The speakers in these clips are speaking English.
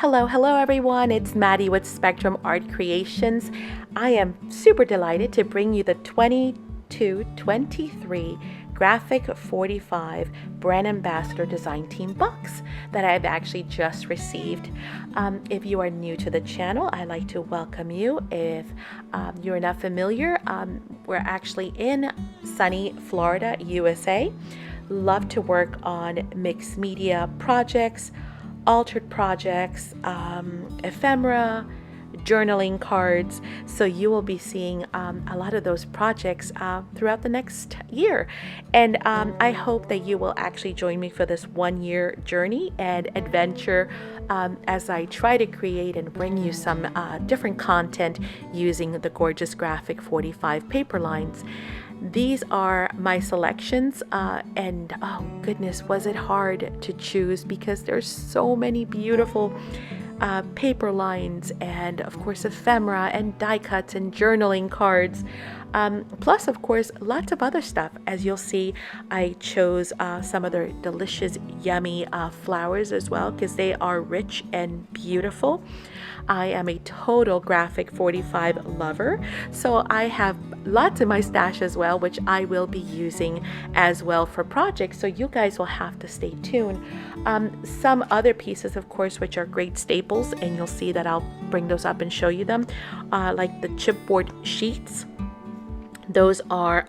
Hello everyone. It's Maddie with Spectrum Art Creations. I am super delighted to bring you the 22-23 Graphic45 Brand Ambassador Design Team box that I've actually just received. If you are new to the channel, I'd like to welcome you. If you're not familiar, we're actually in sunny Florida, USA. Love to work on mixed media projects, altered projects, ephemera, journaling cards. So you will be seeing a lot of those projects throughout the next year. And I hope that you will actually join me for this 1-year journey and adventure as I try to create and bring you some different content using the gorgeous Graphic45 paper lines. These are my selections, and oh goodness, was it hard to choose because there's so many beautiful paper lines and of course ephemera and die cuts and journaling cards, plus of course lots of other stuff. As you'll see, I chose some of the delicious yummy flowers as well because they are rich and beautiful. I am a total Graphic45 lover, so I have lots in my stash as well, which I will be using as well for projects, so you guys will have to stay tuned. Some other pieces, of course, which are great staples, and you'll see that I'll bring those up and show you them, like the chipboard sheets. Those are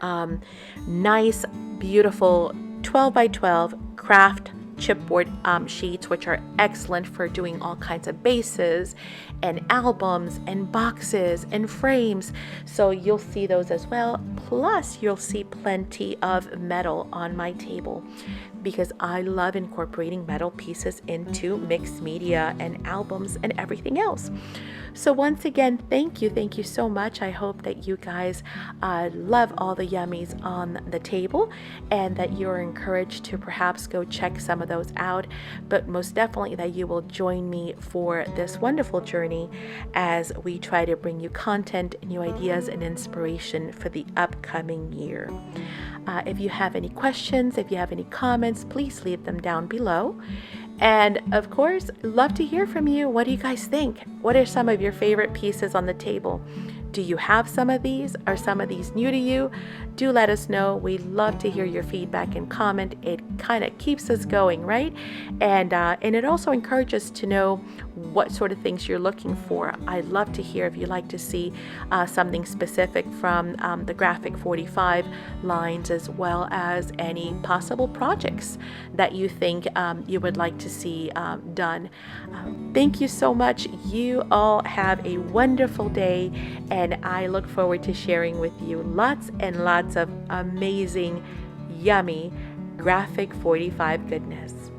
nice, beautiful 12 by 12 craft chipboard sheets, which are excellent for doing all kinds of bases and albums and boxes and frames. So you'll see those as well. Plus you'll see plenty of metal on my table because I love incorporating metal pieces into mixed media and albums and everything else. So once again, thank you so much. I hope that you guys love all the yummies on the table and that you're encouraged to perhaps go check some of those out, but most definitely that you will join me for this wonderful journey as we try to bring you content, new ideas, and inspiration for the upcoming year. If you have any questions, if you have any comments, please leave them down below. And of course, love to hear from you. What do you guys think? What are some of your favorite pieces on the table? Do you have some of these? Are some of these new to you? Do let us know. We love to hear your feedback and comment. It kind of keeps us going, right? And it also encourages us to know what sort of things you're looking for. I'd love to hear if you'd like to see something specific from the Graphic45 lines, as well as any possible projects that you think you would like to see done. Thank you so much. You all have a wonderful day, and I look forward to sharing with you lots and lots of amazing, yummy Graphic45 goodness.